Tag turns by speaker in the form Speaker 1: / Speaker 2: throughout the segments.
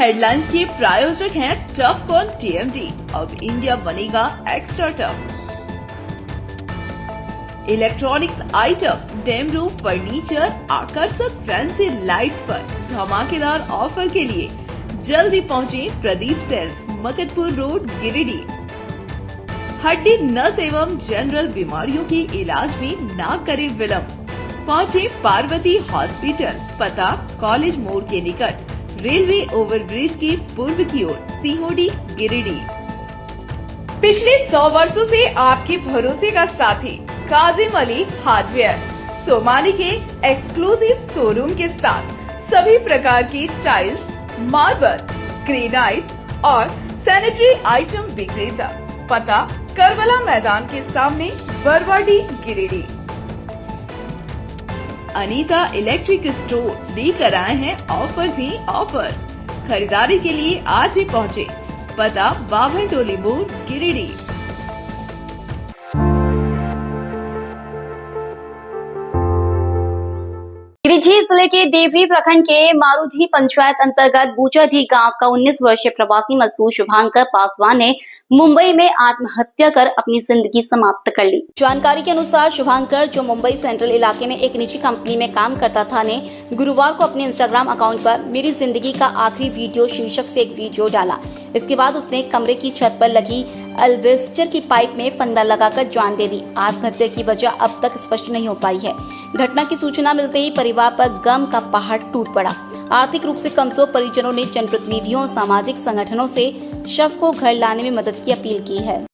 Speaker 1: Headlines के प्रायोजक हैं टफ कॉन टीएमटी। अब इंडिया बनेगा extra tough. Electronics item, dam roof furniture, आकर्षक फैंसी लाइट्स पर धमाकेदार ऑफर के लिए जल्दी पहुंचे प्रदीप सेल्स, मकतपुर रोड, गिरिडीह। हड्डी, नस एवं जनरल बीमारियों के इलाज में ना करे विलंब। पहुंचे पार्वती हॉस्पिटल, पता कॉलेज मोड़ के निकट, रेलवे ओवरब्रिज के पूर्व की ओर, सीहोडी, गिरिडीह। पिछले 100 वर्षों से आपके भरोसे का साथी काजिम अली हार्डवेयर, सोमानी के एक्सक्लूसिव शोरूम के साथ सभी प्रकार की टाइल्स, मार्बल, ग्रेनाइट और सैनिटरी आइटम विक्रेता। पता करबला मैदान के सामने, बरवाडी, गिरिडीह। अनीता इलेक्ट्रिक स्टोर लेकर आए हैं ऑफर ही ऑफर। खरीदारी के लिए आज ही पहुंचे। पता बाभन टोली मोड़, गिरिडीह।
Speaker 2: गिरिडीह जिले के देवरी प्रखंड के मारूडीह पंचायत अंतर्गत बूचाडीह गांव का 19 वर्षीय प्रवासी मजदूर शुभांकर पासवान ने मुंबई में आत्महत्या कर अपनी जिंदगी समाप्त कर ली। जानकारी के अनुसार शुभांकर, जो मुंबई सेंट्रल इलाके में एक निजी कंपनी में काम करता था, ने गुरुवार को अपने इंस्टाग्राम अकाउंट पर मेरी जिंदगी का आखिरी वीडियो शीर्षक से एक वीडियो डाला। इसके बाद उसने कमरे की छत पर लगी एल्वेस्टर की पाइप में फंदा लगाकर जान दे दी। आत्महत्या की वजह अब तक स्पष्ट नहीं हो पाई है। घटना की सूचना मिलते ही परिवार पर गम का पहाड़ टूट पड़ा। आर्थिक रूप से कमजोर परिजनों ने जनप्रतिनिधियों और सामाजिक संगठनों से शव को घर लाने में मदद की अपील की है।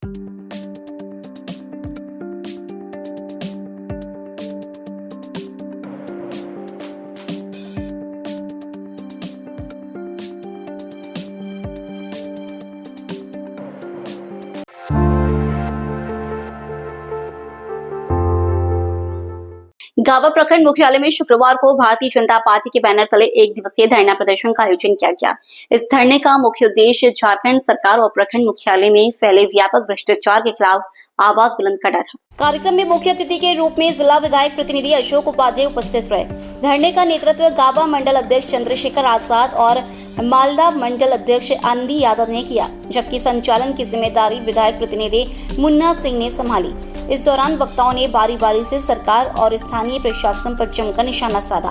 Speaker 2: गावा प्रखंड मुख्यालय में शुक्रवार को भारतीय जनता पार्टी के बैनर तले एक दिवसीय धरना प्रदर्शन का आयोजन किया गया। इस धरने का मुख्य उद्देश्य झारखंड सरकार और प्रखंड मुख्यालय में फैले व्यापक भ्रष्टाचार के खिलाफ आवाज बुलंद करना था। कार्यक्रम में मुख्य अतिथि के रूप में जिला विधायक प्रतिनिधि अशोक उपाध्याय उपस्थित रहे। धरने का नेतृत्व गावा मंडल अध्यक्ष चंद्रशेखर आजाद और मालदा मंडल अध्यक्ष आनंदी यादव ने किया, जबकि संचालन की जिम्मेदारी विधायक प्रतिनिधि मुन्ना सिंह ने संभाली। इस दौरान वक्ताओं ने बारी बारी से सरकार और स्थानीय प्रशासन पर जमकर निशाना साधा।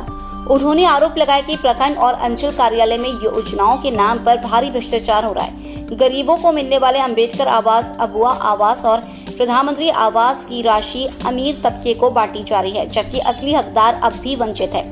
Speaker 2: उन्होंने आरोप लगाया कि प्रखंड और अंचल कार्यालय में योजनाओं के नाम पर भारी भ्रष्टाचार हो रहा है। गरीबों को मिलने वाले अंबेडकर आवास, अबुआ आवास और प्रधानमंत्री आवास की राशि अमीर तबके को बांटी जा रही है, जबकि असली हकदार अब भी वंचित है।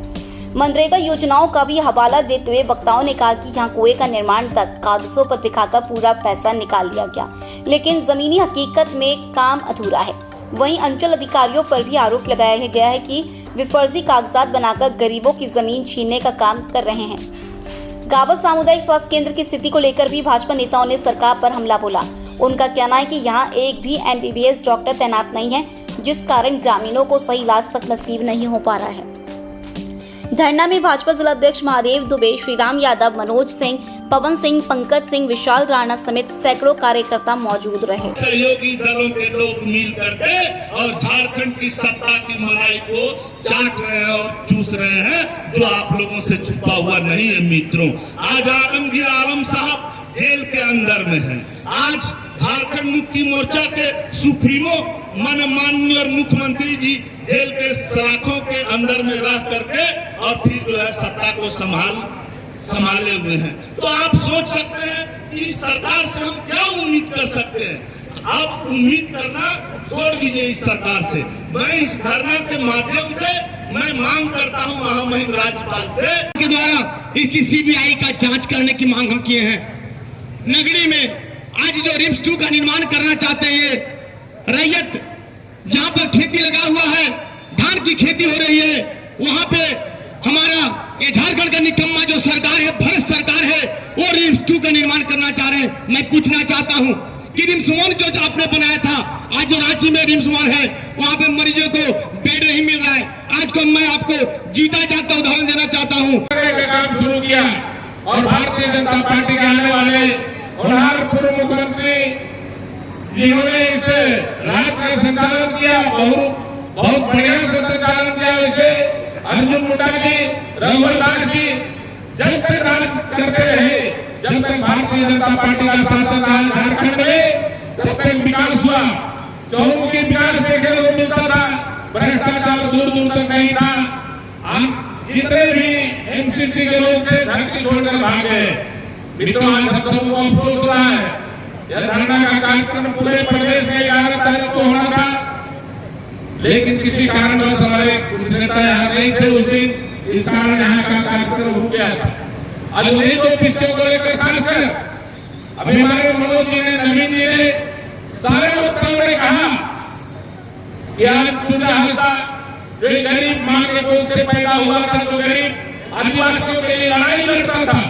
Speaker 2: मनरेगा योजनाओं का भी हवाला देते हुए वक्ताओं ने कहा कि यहाँ कुएं का निर्माण तक कागजों पर दिखाकर पूरा पैसा निकाल लिया गया, लेकिन जमीनी हकीकत में काम अधूरा है। वहीं अंचल अधिकारियों पर भी आरोप लगाया गया है कि वे फर्जी कागजात बनाकर गरीबों की जमीन छीनने का काम कर रहे हैं। गावा सामुदायिक स्वास्थ्य केंद्र की स्थिति को लेकर भी भाजपा नेताओं ने सरकार पर हमला बोला। उनका कहना है कि यहाँ एक भी MBBS डॉक्टर तैनात नहीं है, जिस कारण ग्रामीणों को सही इलाज तक नसीब नहीं हो पा रहा है। धरना में भाजपा जिला अध्यक्ष महादेव दुबे, श्रीराम यादव, मनोज सिंह, पवन सिंह, पंकज सिंह, विशाल राणा समेत सैकड़ों कार्यकर्ता मौजूद रहे।
Speaker 3: सहयोगी दलों के लोग मिल करके और झारखंड की सत्ता की मलाई को चाट रहे हैं और चूस रहे हैं, जो आप लोगों से छुपा हुआ नहीं है मित्रों। आज आलमगीर आलम साहब जेल के अंदर में है। आज झारखंड मुक्ति मोर्चा के सुप्रीमो माननीय मुख्यमंत्री जी जेल के सलाखों के अंदर में रह करके और फिर जो है सत्ता को संभाले हुए हैं। तो आप सोच सकते हैं कि इस सरकार से हम क्या उम्मीद कर सकते हैं। आप उम्मीद करना छोड़ दीजिए इस सरकार से। मैं इस धरना के माध्यम से मैं मांग करता हूं महामहिम राज्यपाल से
Speaker 4: के द्वारा इस CBI का जांच करने की मांग हम किए हैं। नगरी में आज जो रिम्स 2 का निर्माण करना चाहते हैं, ये रैयत जहाँ पर खेती लगा हुआ है, धान की खेती हो रही है, वहाँ पे हमारा ये झारखंड का निकम्मा जो सरकार है, भ्रष्ट सरकार है, वो रिम्स 2 का निर्माण करना चाह रहे हैं। मैं पूछना चाहता हूँ कि रिम्स 1 जो आपने बनाया था, आज जो रांची में रिम्स 1 है, वहाँ पे मरीजों को बेड नहीं मिल रहा है। आज को मैं आपको जीता जाता उदाहरण देना चाहता हूँ।
Speaker 5: काम शुरू किया और भारतीय जनता पार्टी के आने वाले और पूर्व मुख्यमंत्री जिन्होंने इसे राज्य का संचालन किया, बहुत बढ़िया से संचालन किया। इसे अर्जुन मुंडा जी, रघुवर दास जी जब तक राज करते रहे, जब तक भारतीय जनता पार्टी का शासन रहा झारखंड में, तब तक विकास हुआ। चौमुखी विकास देखने को मिलता था, भ्रष्टाचार दूर दूर तक नहीं था। हम जितने भी एमसीसी के लोग थे धरती छोड़कर भाग गए। मित्रों, आज हम लोगों को अफसोस हो रहा है, यह धरना का कार्यक्रम पूरे प्रदेश में 11 तारीख को होना था, लेकिन किसी कारणवश हमारे कुछ नेता यहाँ नहीं थे उस दिन, इस कारण यहाँ का कार्यक्रम रुक गया था। आज उन्हीं दो विषयों को लेकर खासकर अभी हमारे मनोज जी ने, नवीन जी ने, सारे वक्ताओं ने कहा कि आज सुधा जो गरीब माँ के कोख से पैदा हुआ था, जो गरीब आदिवासियों के लिए लड़ाई लड़ता था।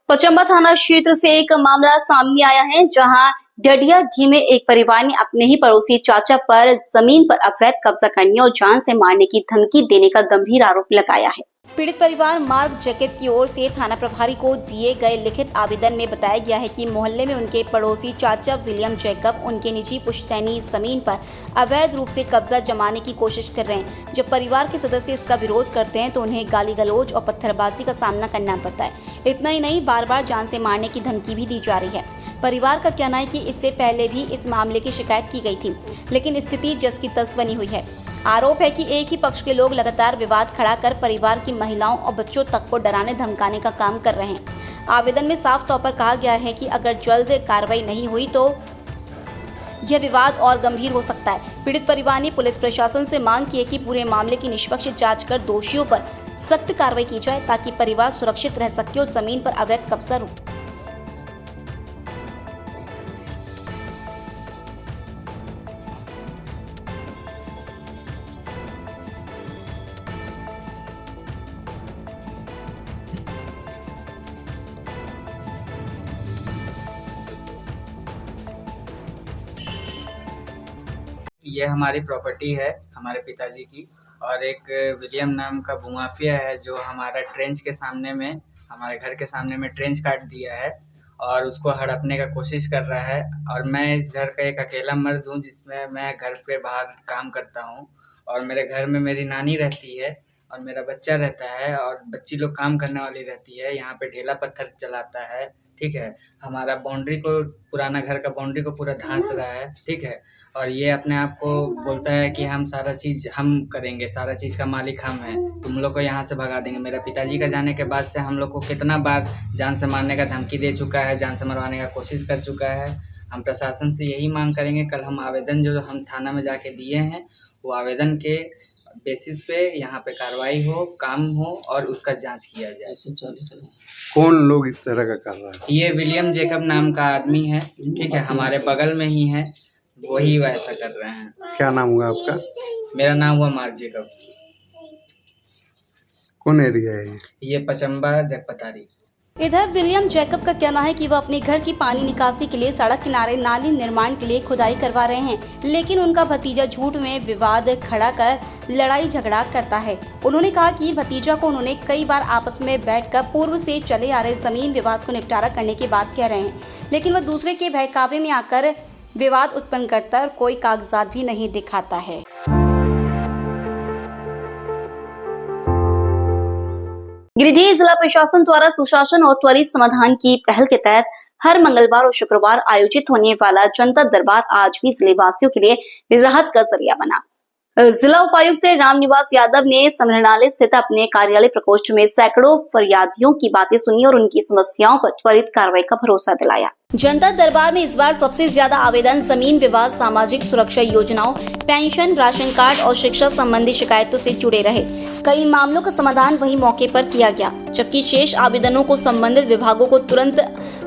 Speaker 2: पचम्बा थाना क्षेत्र से एक मामला सामने आया है, जहां डडिया डी में एक परिवार ने अपने ही पड़ोसी चाचा पर जमीन पर अवैध कब्जा करने और जान से मारने की धमकी देने का गंभीर आरोप लगाया है। पीड़ित परिवार मार्क जैकब की ओर से थाना प्रभारी को दिए गए लिखित आवेदन में बताया गया है कि मोहल्ले में उनके पड़ोसी चाचा विलियम जैकब उनके निजी पुश्तैनी जमीन पर अवैध रूप से कब्जा जमाने की कोशिश कर रहे हैं। जब परिवार के सदस्य इसका विरोध करते हैं तो उन्हें गाली गलौज और पत्थरबाजी का सामना करना पड़ता है। इतना ही नहीं, बार बार जान से मारने की धमकी भी दी जा रही है। परिवार का कहना है कि इससे पहले भी इस मामले की शिकायत की गई थी, लेकिन स्थिति जस की तस बनी हुई है। आरोप है कि एक ही पक्ष के लोग लगातार विवाद खड़ा कर परिवार की महिलाओं और बच्चों तक को डराने धमकाने का काम कर रहे हैं। आवेदन में साफ तौर पर कहा गया है कि अगर जल्द कार्रवाई नहीं हुई तो यह विवाद और गंभीर हो सकता है। पीड़ित परिवार ने पुलिस प्रशासन से मांग की है कि पूरे मामले की निष्पक्ष जांच कर दोषियों पर सख्त कार्रवाई की जाए, ताकि परिवार सुरक्षित रह सके और जमीन पर अवैध कब्जा रुके।
Speaker 6: ये हमारी प्रॉपर्टी है, हमारे पिताजी की, और एक विलियम नाम का भूमाफिया है जो हमारा ट्रेंच के सामने में, हमारे घर के सामने में ट्रेंच काट दिया है और उसको हड़पने का कोशिश कर रहा है। और मैं इस घर का एक अकेला मर्द हूँ, जिसमें मैं घर पे बाहर काम करता हूँ और मेरे घर में मेरी नानी रहती है और मेरा बच्चा रहता है और बच्ची लोग काम करने वाली रहती है। यहाँ पे ढेला पत्थर चलाता है, ठीक है। हमारा बाउंड्री को, पुराना घर का बाउंड्री को पूरा धांस रहा है, ठीक है। और ये अपने आप को बोलता है कि हम सारा चीज़ हम करेंगे, सारा चीज़ का मालिक हम हैं, तुम लोग को यहाँ से भगा देंगे। मेरे पिताजी का जाने के बाद से हम लोग को कितना बार जान से मारने का धमकी दे चुका है, जान से मरवाने का कोशिश कर चुका है। हम प्रशासन से यही मांग करेंगे, कल हम आवेदन जो हम थाना में जाके दिए हैं, वो आवेदन के बेसिस पे यहाँ पे कार्रवाई हो, काम हो और उसका जांच किया जाए।
Speaker 7: कौन लोग इस तरह का कर रहा है?
Speaker 6: ये विलियम जैकब नाम का आदमी है, ठीक है, हमारे बगल में ही है, वही वैसा कर रहे हैं।
Speaker 7: क्या नाम हुआ आपका?
Speaker 6: मेरा नाम हुआ मार्क जैकब।
Speaker 7: कौन एरिया है
Speaker 6: ये पचम्बा जगपतारी।
Speaker 2: इधर विलियम जैकब का कहना है कि वह अपने घर की पानी निकासी के लिए सड़क किनारे नाली निर्माण के लिए खुदाई करवा रहे हैं, लेकिन उनका भतीजा झूठ में विवाद खड़ा कर लड़ाई झगड़ा करता है। उन्होंने कहा कि भतीजा को उन्होंने कई बार आपस में बैठकर पूर्व से चले आ रहे जमीन विवाद को निपटारा करने की बात कह रहे हैं, लेकिन वह दूसरे के बहकावे में आकर विवाद उत्पन्न करता और कोई कागजात भी नहीं दिखाता है। गिरिडीह जिला प्रशासन द्वारा सुशासन और त्वरित समाधान की पहल के तहत हर मंगलवार और शुक्रवार आयोजित होने वाला जनता दरबार आज भी जिले वासियों के लिए राहत का जरिया बना। जिला उपायुक्त रामनिवास यादव ने समरणालय स्थित अपने कार्यालय प्रकोष्ठ में सैकड़ों फरियादियों की बातें सुनी और उनकी समस्याओं पर त्वरित कार्रवाई का भरोसा दिलाया। जनता दरबार में इस बार सबसे ज्यादा आवेदन जमीन विवाद, सामाजिक सुरक्षा योजनाओं, पेंशन, राशन कार्ड और शिक्षा संबंधी शिकायतों से जुड़े रहे। कई मामलों का समाधान वही मौके पर किया गया, जबकि शेष आवेदनों को संबंधित विभागों को तुरंत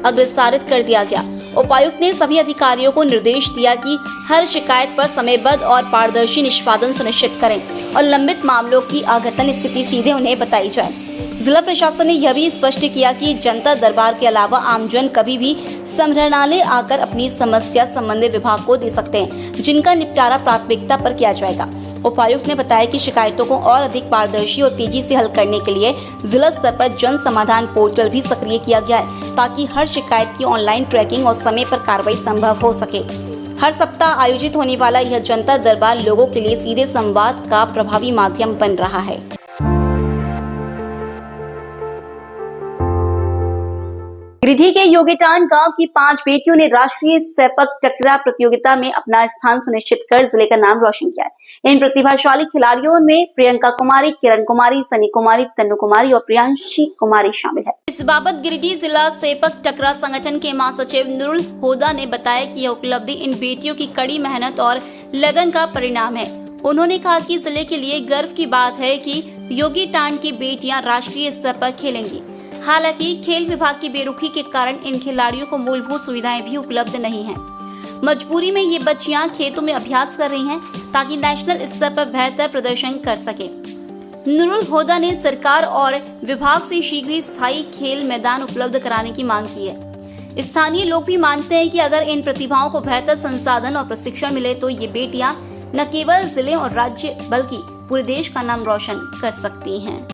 Speaker 2: अग्रसारित कर दिया गया। उपायुक्त ने सभी अधिकारियों को निर्देश दिया कि हर शिकायत पर समयबद्ध और पारदर्शी निष्पादन सुनिश्चित करें और लंबित मामलों की अघतन स्थिति सीधे उन्हें बताई जाए। जिला प्रशासन ने यह भी स्पष्ट किया कि जनता दरबार के अलावा आमजन कभी भी समरणालय आकर अपनी समस्या संबंधित विभाग को दे सकते हैं, जिनका निपटारा प्राथमिकता पर किया जाएगा। उपायुक्त ने बताया कि शिकायतों को और अधिक पारदर्शी और तेजी से हल करने के लिए जिला स्तर पर जन समाधान पोर्टल भी सक्रिय किया गया है, ताकि हर शिकायत की ऑनलाइन ट्रैकिंग और समय पर कार्रवाई संभव हो सके। हर सप्ताह आयोजित होने वाला यह जनता दरबार लोगों के लिए सीधे संवाद का प्रभावी माध्यम बन रहा है। गिरिडीह के योगीटान गांव की 5 बेटियों ने राष्ट्रीय सेपक टकरा प्रतियोगिता में अपना स्थान सुनिश्चित कर जिले का नाम रोशन किया है। इन प्रतिभाशाली खिलाड़ियों में प्रियंका कुमारी, किरण कुमारी, सनी कुमारी, तन्नू कुमारी और प्रियांशी कुमारी शामिल है। इस बाबत गिरिडीह जिला सेपक टकरा संगठन के महासचिव नुरुल होदा ने बताया कि यह उपलब्धि इन बेटियों की कड़ी मेहनत और लगन का परिणाम है। उन्होंने कहा कि जिले के लिए गर्व की बात है कि योगीटान की बेटियां राष्ट्रीय स्तर पर खेलेंगी। हालांकि खेल विभाग की बेरुखी के कारण इन खिलाड़ियों को मूलभूत सुविधाएं भी उपलब्ध नहीं हैं। मजबूरी में ये बच्चियां खेतों में अभ्यास कर रही हैं ताकि नेशनल स्तर पर बेहतर प्रदर्शन कर सके। नुरुल होदा ने सरकार और विभाग से शीघ्र ही स्थायी खेल मैदान उपलब्ध कराने की मांग की है। स्थानीय लोग भी मानते हैं कि अगर इन प्रतिभाओं को बेहतर संसाधन और प्रशिक्षण मिले तो ये बेटियां न केवल जिले और राज्य बल्कि पूरे देश का नाम रोशन कर सकती हैं।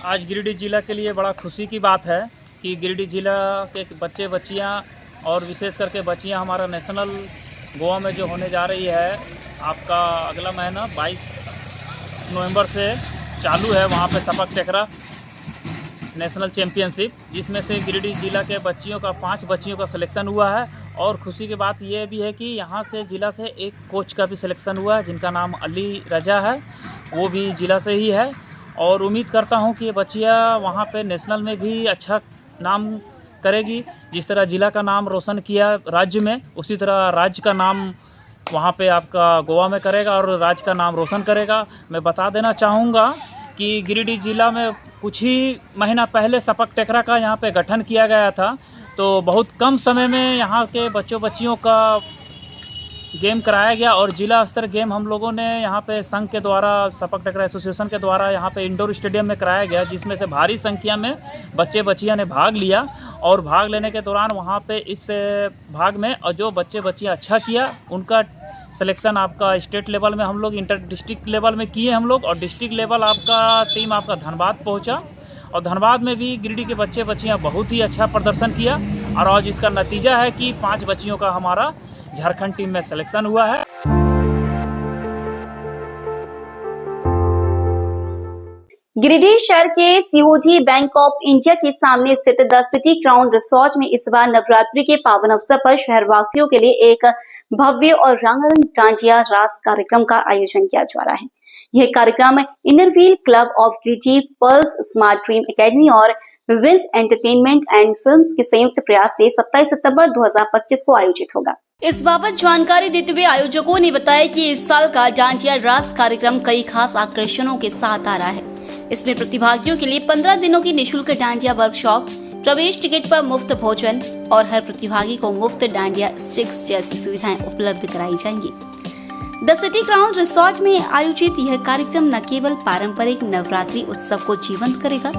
Speaker 8: आज गिरिडीह जिला के लिए बड़ा खुशी की बात है कि गिरिडीह जिला के बच्चे बच्चियां और विशेष करके बच्चियां हमारा नेशनल गोवा में जो होने जा रही है, आपका अगला महीना 22 नवंबर से चालू है। वहाँ पे सेपक टकरा नेशनल चैम्पियनशिप, जिसमें से गिरिडीह जिला के बच्चियों का 5 बच्चियों का सिलेक्शन हुआ है। और खुशी की बात यह भी है कि यहाँ से जिला से एक कोच का भी सिलेक्शन हुआ है जिनका नाम अली रजा है, वो भी जिला से ही है। और उम्मीद करता हूँ कि ये बच्चियाँ वहाँ पे नेशनल में भी अच्छा नाम करेगी। जिस तरह जिला का नाम रोशन किया राज्य में, उसी तरह राज्य का नाम वहाँ पे आपका गोवा में करेगा और राज्य का नाम रोशन करेगा। मैं बता देना चाहूँगा कि गिरिडीह जिला में कुछ ही महीना पहले सेपक टकरा का यहाँ पे गठन किया गया था, तो बहुत कम समय में यहाँ के बच्चों बच्चियों का गेम कराया गया और जिला स्तर गेम हम लोगों ने यहाँ पे संघ के द्वारा, सेपक टकरा एसोसिएशन के द्वारा यहाँ पे इंडोर स्टेडियम में कराया गया, जिसमें से भारी संख्या में बच्चे बच्चियाँ ने भाग लिया। और भाग लेने के दौरान वहाँ पे इस भाग में और जो बच्चे बच्चियाँ अच्छा किया उनका सिलेक्शन आपका स्टेट लेवल में हम लोग इंटर डिस्ट्रिक्ट लेवल में किए हम लोग, और डिस्ट्रिक्ट लेवल आपका टीम आपका धनबाद पहुँचा और धनबाद में भी गिरिडीह के बच्चे बच्चियाँ बहुत ही अच्छा प्रदर्शन किया। और आज इसका नतीजा है कि 5 बच्चियों का हमारा झारखंड टीम में सिलेक्शन हुआ है।
Speaker 2: गिरिडीह शहर के सीओडी बैंक ऑफ इंडिया के सामने स्थित द सिटी क्राउन रिसोर्ट में इस बार नवरात्रि के पावन अवसर पर शहरवासियों के लिए एक भव्य और रंगारंग डांडिया रास कार्यक्रम का आयोजन किया जा रहा है। यह कार्यक्रम Inner Wheel club of Giridih, pearls smart dream academy और विंस एंटरटेनमेंट एंड फिल्म्स के संयुक्त प्रयास से 27 सितंबर 2025 को आयोजित होगा। इस बाबत जानकारी देते हुए आयोजकों ने बताया कि इस साल का डांडिया रास कार्यक्रम कई खास आकर्षणों के साथ आ रहा है। इसमें प्रतिभागियों के लिए 15 दिनों की निःशुल्क डांडिया वर्कशॉप, प्रवेश टिकट पर मुफ्त भोजन और हर प्रतिभागी को मुफ्त डांडिया स्टिक्स जैसी सुविधाएं उपलब्ध कराई जाएंगी। द सिटी क्राउन रिसोर्ट में आयोजित यह कार्यक्रम न केवल पारंपरिक नवरात्रि उत्सव को जीवंत करेगा,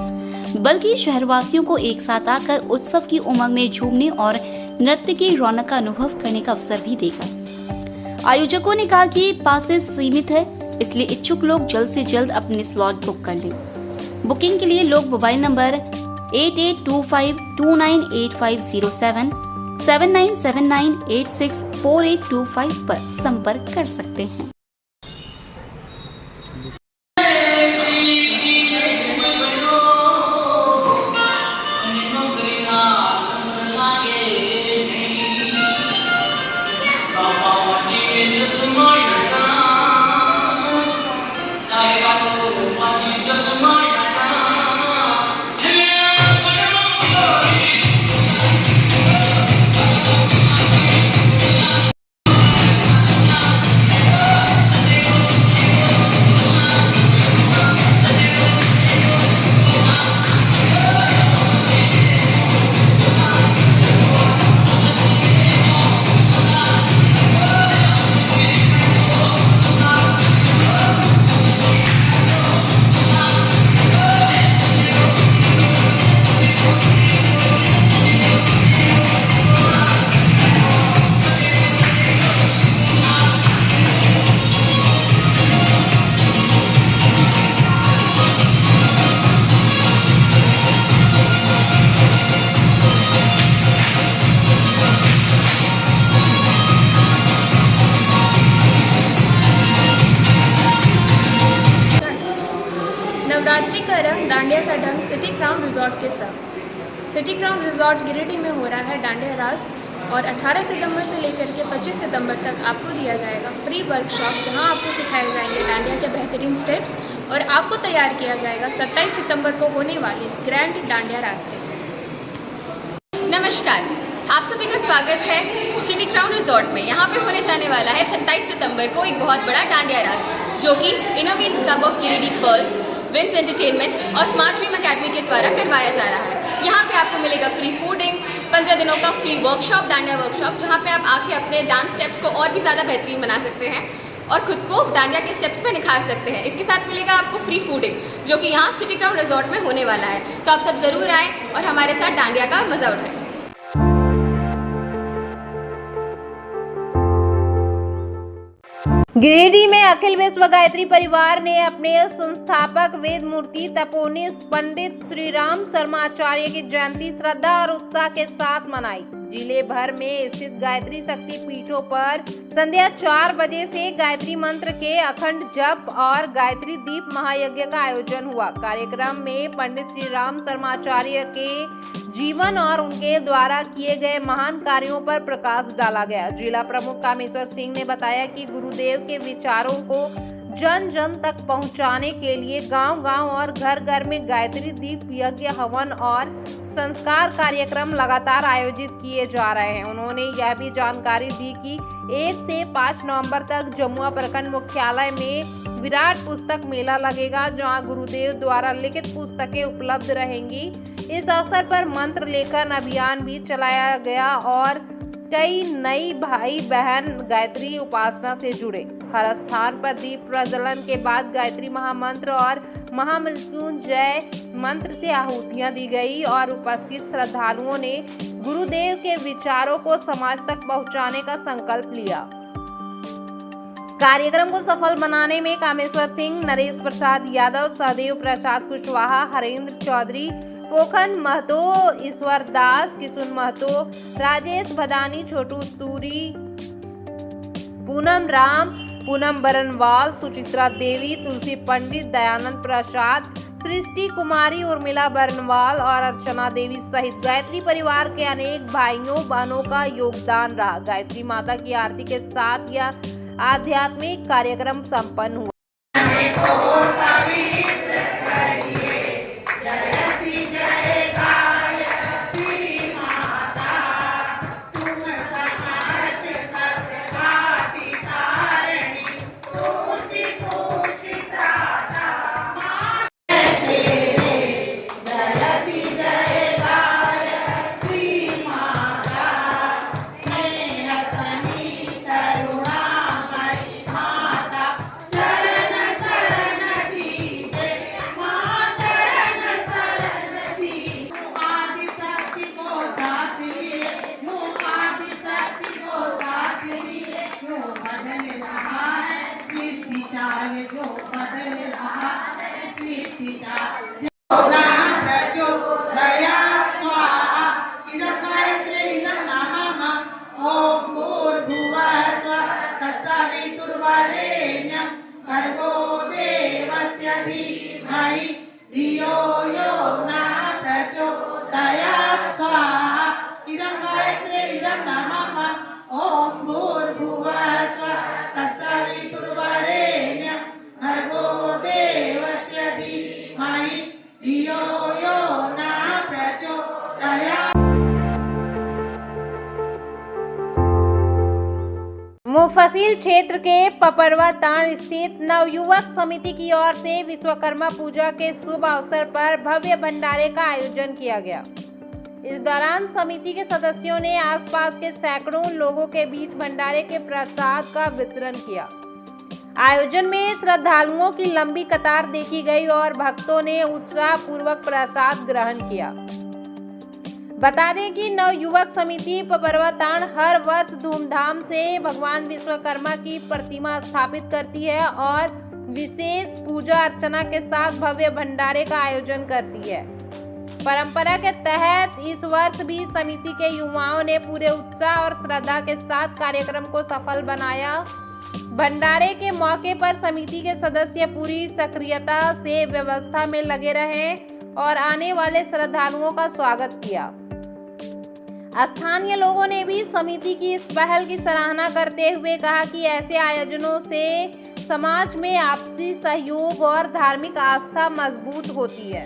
Speaker 2: बल्कि शहरवासियों को एक साथ आकर उत्सव की उमंग में झूमने और नृत्य की रौनक का अनुभव करने का अवसर भी देगा। आयोजकों ने कहा कि पासेस सीमित है, इसलिए इच्छुक लोग जल्द से जल्द अपने स्लॉट बुक कर लें। बुकिंग के लिए लोग मोबाइल नंबर 8825298507, 7979864825 पर संपर्क कर सकते हैं।
Speaker 9: नवरात्रि का रंग, डांडिया का ढंग, सिटी क्राउन रिजॉर्ट के संग। सिटी क्राउन रिजॉर्ट गिरिडीह में हो रहा है डांडिया रास और 18 सितंबर से लेकर के 25 सितंबर तक आपको दिया जाएगा फ्री वर्कशॉप, जहां आपको सिखाए जाएंगे डांडिया के बेहतरीन स्टेप्स और आपको तैयार किया जाएगा 27 सितंबर को होने वाले ग्रैंड डांडिया रास के लिए।
Speaker 10: नमस्कार, आप सभी का स्वागत है सिटी क्राउन रिजॉर्ट में। यहाँ पे होने जाने वाला है 27 सितंबर को एक बहुत बड़ा डांडिया रास, जो कि innovate club of Giridih pearls, Vins entertainment और स्मार्ट ड्रीम अकेडमी के द्वारा करवाया जा रहा है। यहाँ पे आपको मिलेगा फ्री फूडिंग, 15 दिनों का फ्री वर्कशॉप, डांडिया वर्कशॉप, जहाँ पे आप आके अपने डांस स्टेप्स को और भी ज़्यादा बेहतरीन बना सकते हैं और खुद को डांडिया के स्टेप्स पे निखार सकते हैं। इसके साथ मिलेगा आपको फ्री फूडिंग, जो कि यहाँ सिटी क्राउन रिजॉर्ट में होने वाला है। तो आप सब ज़रूर आएँ और हमारे साथ डांडिया का मज़ा उठाएं।
Speaker 11: गिरिडीह में अखिल विश्व गायत्री परिवार ने अपने संस्थापक वेद मूर्ति तपोनिष्ठ पंडित श्री राम शर्माचार्य की जयंती श्रद्धा और उत्साह के साथ मनाई। जिले भर में स्थित गायत्री शक्ति पीठों पर संध्या 4 बजे से गायत्री मंत्र के अखंड जप और गायत्री दीप महायज्ञ का आयोजन हुआ। कार्यक्रम में पंडित श्री राम शर्माचार्य के जीवन और उनके द्वारा किए गए महान कार्यों पर प्रकाश डाला गया। जिला प्रमुख कामेश्वर सिंह ने बताया कि गुरुदेव के विचारों को जन जन तक पहुंचाने के लिए गांव-गांव और घर-घर में गायत्री दीप यज्ञ, हवन और संस्कार कार्यक्रम लगातार आयोजित किए जा रहे हैं। उन्होंने यह भी जानकारी दी कि 1 से 5 नवंबर तक जमुआ प्रखंड मुख्यालय में विराट पुस्तक मेला लगेगा, जहां गुरुदेव द्वारा लिखित पुस्तकें उपलब्ध रहेंगी। इस अवसर पर मंत्र लेखन अभियान भी चलाया गया और कई नई भाई बहन गायत्री उपासना से जुड़े। हर स्थान पर दीप प्रज्वलन के बाद गायत्री महामंत्र और महामृत्युंजय मंत्र से आहुतियां दी गई और उपस्थित श्रद्धालुओं ने गुरुदेव के विचारों को समाज तक पहुंचाने का संकल्प लिया। कार्यक्रम को सफल बनाने में कामेश्वर सिंह, नरेश प्रसाद यादव, सहदेव प्रसाद कुशवाहा, हरेंद्र चौधरी, पोखन महतो, ईश्वर दास, किशुन महतो, राजेश भदानी, छोटू तूरी, पूनम राम, पूनम बरनवाल, सुचित्रा देवी, तुलसी पंडित, दयानंद प्रसाद, सृष्टि कुमारी, उर्मिला बरनवाल और अर्चना देवी सहित गायत्री परिवार के अनेक भाइयों बहनों का योगदान रहा। गायत्री माता की आरती के साथ यह आध्यात्मिक कार्यक्रम संपन्न हुआ। मुफस्सिल क्षेत्र के पपरवा ताण स्थित नवयुवक समिति की ओर से विश्वकर्मा पूजा के शुभ अवसर पर भव्य भंडारे का आयोजन किया गया। इस दौरान समिति के सदस्यों ने आसपास के सैकड़ों लोगों के बीच भंडारे के प्रसाद का वितरण किया। आयोजन में श्रद्धालुओं की लंबी कतार देखी गई और भक्तों ने उत्साहपूर्वक प्रसाद ग्रहण किया। बता दें कि नवयुवक समिति पपरवा ताण हर वर्ष धूमधाम से भगवान विश्वकर्मा की प्रतिमा स्थापित करती है और विशेष पूजा अर्चना के साथ भव्य भंडारे का आयोजन करती है। परंपरा के तहत इस वर्ष भी समिति के युवाओं ने पूरे उत्साह और श्रद्धा के साथ कार्यक्रम को सफल बनाया भंडारे के मौके पर समिति के सदस्य पूरी सक्रियता से व्यवस्था में लगे रहे और आने वाले श्रद्धालुओं का स्वागत किया। स्थानीय लोगों ने भी समिति की इस पहल की सराहना करते हुए कहा कि ऐसे आयोजनों से समाज में आपसी सहयोग और धार्मिक आस्था मजबूत होती है।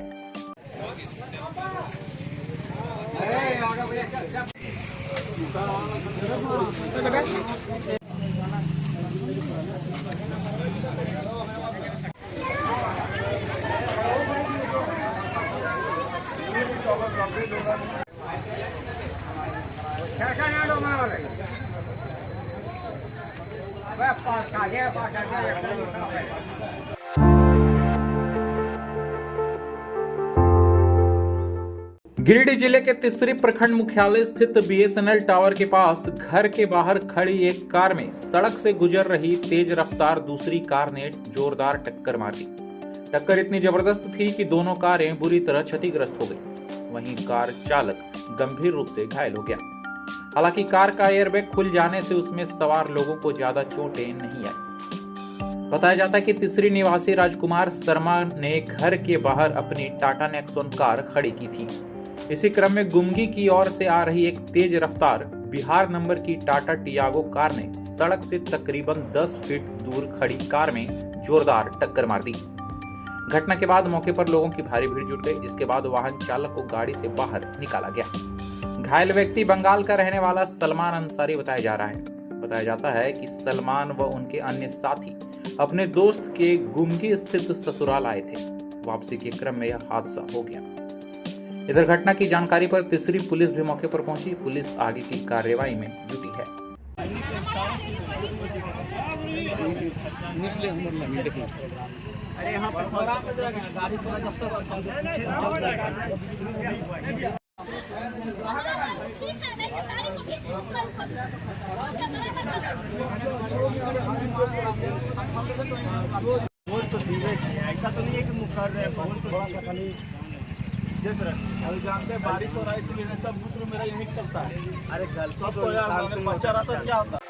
Speaker 12: गिरिडीह जिले के तिसरी प्रखंड मुख्यालय स्थित बीएसएनएल टावर के पास घर के बाहर खड़ी एक कार में सड़क से गुजर रही तेज रफ्तार दूसरी कार ने जोरदार टक्कर मार दी। टक्कर इतनी जबरदस्त थी कि दोनों कारें बुरी तरह क्षतिग्रस्त हो गई। वहीं कार चालक गंभीर रूप से घायल हो गया। हालांकि कार का एयरबैग खुल जाने से उसमें सवार लोगों को ज्यादा चोटें नहीं आई। बताया जाता है कि तिसरी निवासी राजकुमार शर्मा ने घर के बाहर अपनी टाटा नेक्सॉन कार खड़ी की थी। इसी क्रम में गुमगी की ओर से आ रही एक तेज रफ्तार बिहार नंबर की टाटा टियागो कार ने सड़क से तकरीबन 10 फीट दूर खड़ी कार में जोरदार टक्कर मार दी। घटना के बाद मौके पर लोगों की भारी भीड़ जुट गई, जिसके बाद वाहन चालक को गाड़ी से बाहर निकाला गया। घायल व्यक्ति बंगाल का रहने वाला सलमान अंसारी बताया जा रहा है। बताया जाता है कि सलमान व उनके अन्य साथी अपने दोस्त के गुमगी स्थित ससुराल आए थे। वापसी के क्रम में यह हादसा हो गया। इधर घटना की जानकारी पर तिसरी पुलिस भी मौके पर पहुंची। पुलिस आगे की कार्रवाई में जुटी है।
Speaker 13: ऐसा तो नहीं है कि मुखर रहे, बहुत थोड़ा सा खाली अभी जानते हैं बारिश हो रहा है, इसलिए सब मूत्र मेरा यही चलता है। अरे गलती तो बच्चा रहता क्या होता है।